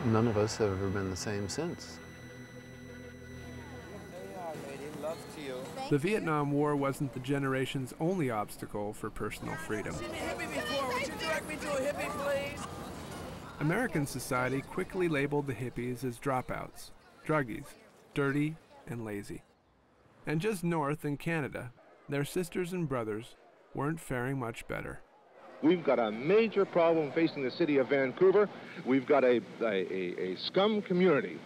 none of us have ever been the same since. The Vietnam War wasn't the generation's only obstacle for personal freedom. American society quickly labeled the hippies as dropouts, druggies, dirty, and lazy. And just north in Canada, their sisters and brothers weren't faring much better. We've got a major problem facing the city of Vancouver. We've got a scum community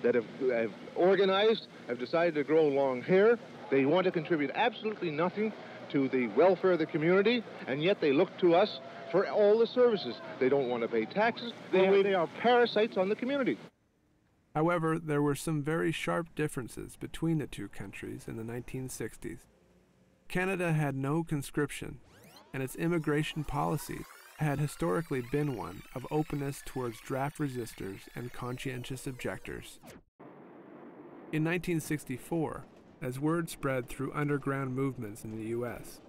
that have organized, have decided to grow long hair. They want to contribute absolutely nothing to the welfare of the community, and yet they look to us for all the services. They don't want to pay taxes. They are parasites on the community. However, there were some very sharp differences between the two countries in the 1960s. Canada had no conscription, and its immigration policy had historically been one of openness towards draft resistors and conscientious objectors. In 1964, as word spread through underground movements in the U.S.,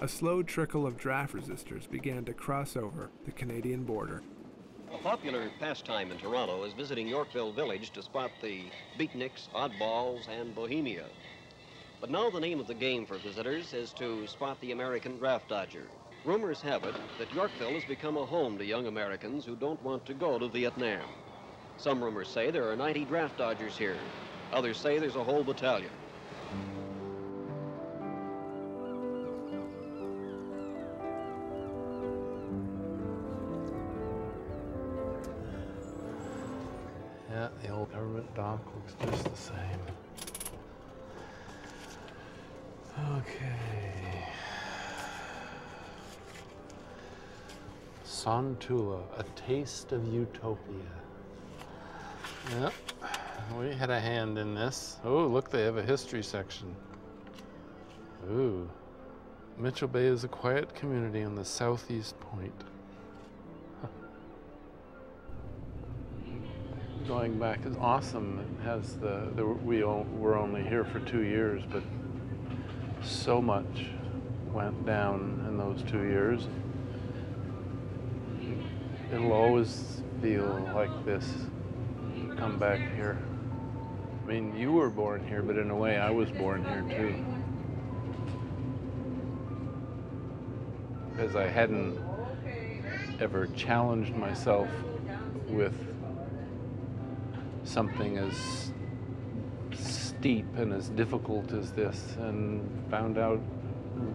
a slow trickle of draft resistors began to cross over the Canadian border. A popular pastime in Toronto is visiting Yorkville Village to spot the beatniks, oddballs, and bohemia. But now the name of the game for visitors is to spot the American draft dodger. Rumors have it that Yorkville has become a home to young Americans who don't want to go to Vietnam. Some rumors say there are 90 draft dodgers here. Others say there's a whole battalion. Yeah, the old government dock looks just the same. Okay. Son Tula, a taste of utopia. Yep, we had a hand in this. Oh, look, they have a history section. Ooh. Mitchell Bay is a quiet community on the southeast point. Going back is awesome. It has we were only here for 2 years, but so much went down in those 2 years. It'll always feel like this. Come back here. I mean, you were born here, but in a way I was born here too. Because I hadn't ever challenged myself with something as steep and as difficult as this, and found out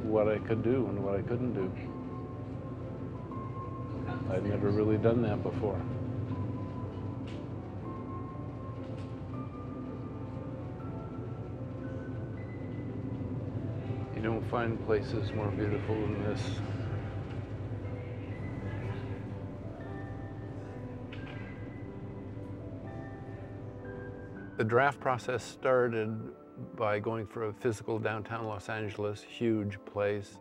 what I could do and what I couldn't do. I'd never really done that before. You don't find places more beautiful than this. The draft process started by going for a physical downtown Los Angeles, huge place.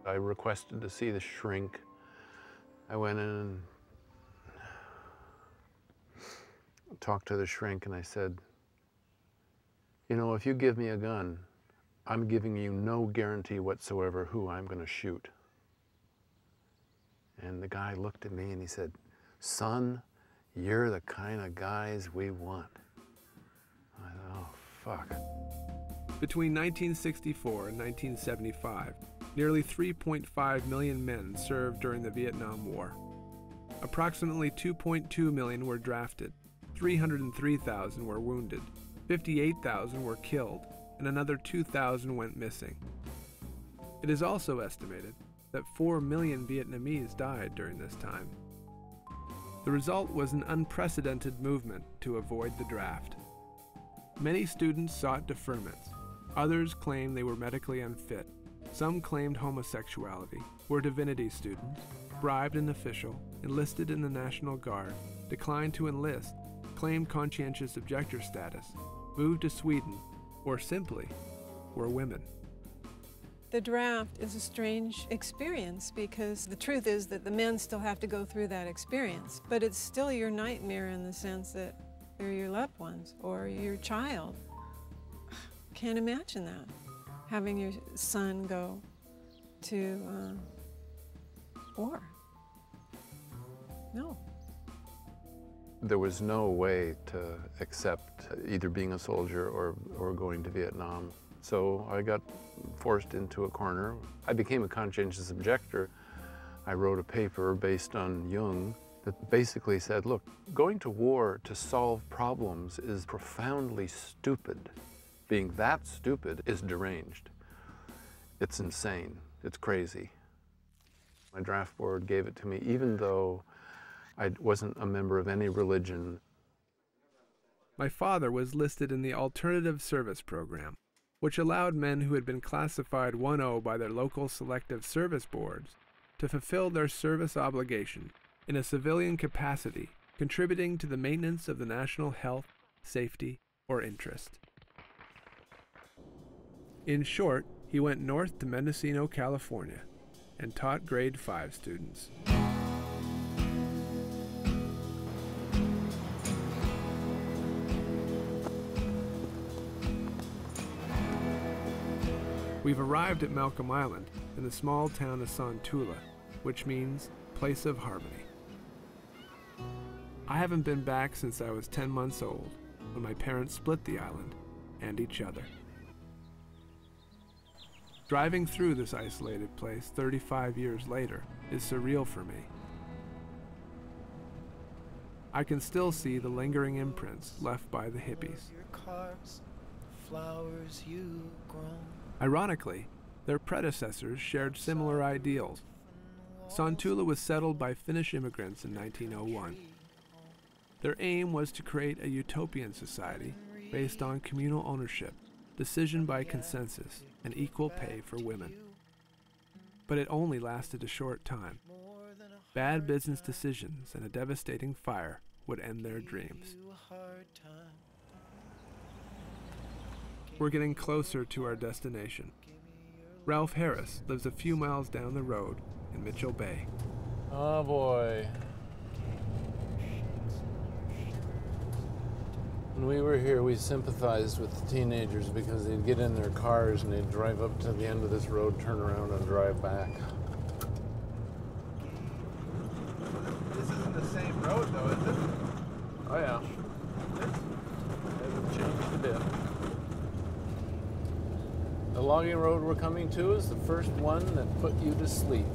I requested to see the shrink. I went in and talked to the shrink and I said, you know, if you give me a gun, I'm giving you no guarantee whatsoever who I'm going to shoot. And the guy looked at me and he said, son, you're the kind of guys we want. I thought, oh, fuck. Between 1964 and 1975, nearly 3.5 million men served during the Vietnam War. Approximately 2.2 million were drafted, 303,000 were wounded, 58,000 were killed, and another 2,000 went missing. It is also estimated that 4 million Vietnamese died during this time. The result was an unprecedented movement to avoid the draft. Many students sought deferments. Others claimed they were medically unfit. Some claimed homosexuality, were divinity students, bribed an official, enlisted in the National Guard, declined to enlist, claimed conscientious objector status, moved to Sweden, or simply were women. The draft is a strange experience because the truth is that the men still have to go through that experience, but it's still your nightmare in the sense that they're your loved ones or your child. Can't imagine that, having your son go to war. No. There was no way to accept either being a soldier or going to Vietnam. So I got forced into a corner. I became a conscientious objector. I wrote a paper based on Jung that basically said, look, going to war to solve problems is profoundly stupid. Being that stupid is deranged. It's insane. It's crazy. My draft board gave it to me even though I wasn't a member of any religion. My father was listed in the Alternative Service Program, which allowed men who had been classified 1O by their local selective service boards to fulfill their service obligation in a civilian capacity, contributing to the maintenance of the national health, safety, or interest. In short, he went north to Mendocino, California, and taught grade 5 students. We've arrived at Malcolm Island in the small town of Santula, which means place of harmony. I haven't been back since I was 10 months old, when my parents split the island and each other. Driving through this isolated place 35 years later is surreal for me. I can still see the lingering imprints left by the hippies. Ironically, their predecessors shared similar ideals. Santula was settled by Finnish immigrants in 1901. Their aim was to create a utopian society based on communal ownership, decision by consensus, and equal pay for women. But it only lasted a short time. Bad business decisions and a devastating fire would end their dreams. We're getting closer to our destination. Ralph Harris lives a few miles down the road in Mitchell Bay. Oh boy. When we were here, we sympathized with the teenagers because they'd get in their cars and they'd drive up to the end of this road, turn around and drive back. This isn't the same road though, is it? Oh yeah. It hasn't changed a bit. The logging road we're coming to is the first one that put you to sleep.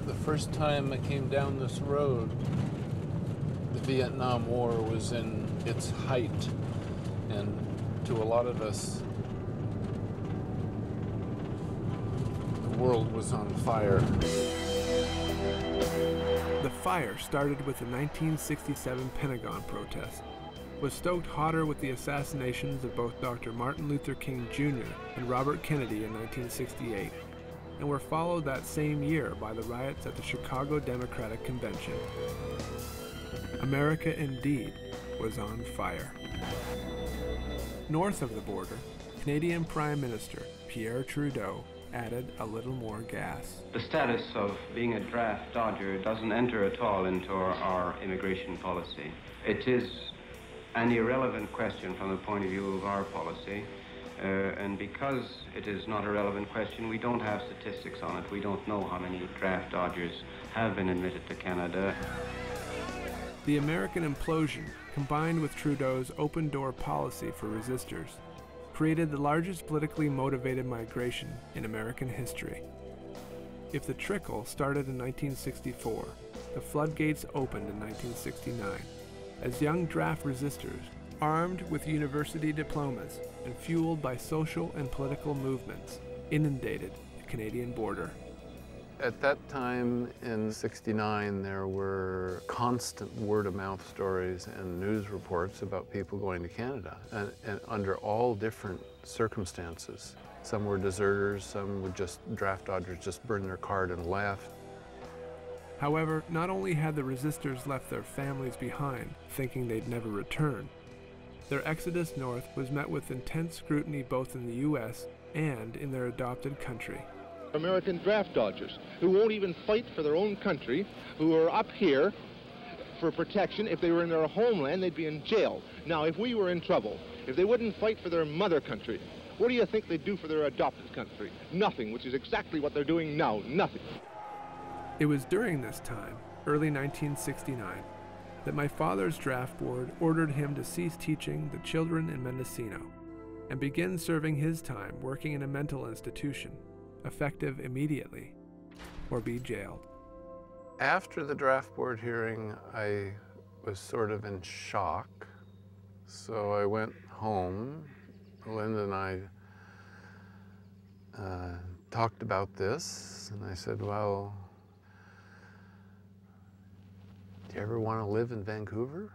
The first time I came down this road, the Vietnam War was in its height, and to a lot of us, the world was on fire. The fire started with the 1967 Pentagon protest, was stoked hotter with the assassinations of both Dr. Martin Luther King Jr. and Robert Kennedy in 1968, and were followed that same year by the riots at the Chicago Democratic Convention. America indeed was on fire. North of the border, Canadian Prime Minister Pierre Trudeau added a little more gas. The status of being a draft dodger doesn't enter at all into our immigration policy. It is an irrelevant question from the point of view of our policy. And because it is not a relevant question, we don't have statistics on it. We don't know how many draft dodgers have been admitted to Canada. The American implosion, combined with Trudeau's open-door policy for resistors, created the largest politically motivated migration in American history. If the trickle started in 1964, the floodgates opened in 1969, as young draft resistors, armed with university diplomas and fueled by social and political movements, inundated the Canadian border. At that time in '69, there were constant word-of-mouth stories and news reports about people going to Canada, and under all different circumstances. Some were deserters, some were just draft dodgers, just burned their card and left. However, not only had the resistors left their families behind, thinking they'd never return, their exodus north was met with intense scrutiny both in the U.S. and in their adopted country. American draft dodgers who won't even fight for their own country, who are up here for protection. If they were in their homeland, they'd be in jail. Now, if we were in trouble, if they wouldn't fight for their mother country, What do you think they do for their adopted country? Nothing, which is exactly what they're doing now, nothing. It was during this time, early 1969, that my father's draft board ordered him to cease teaching the children in Mendocino and begin serving his time working in a mental institution, effective immediately, or be jailed. After the draft board hearing, I was sort of in shock. So I went home. Linda and I talked about this, and I said, well, do you ever want to live in Vancouver?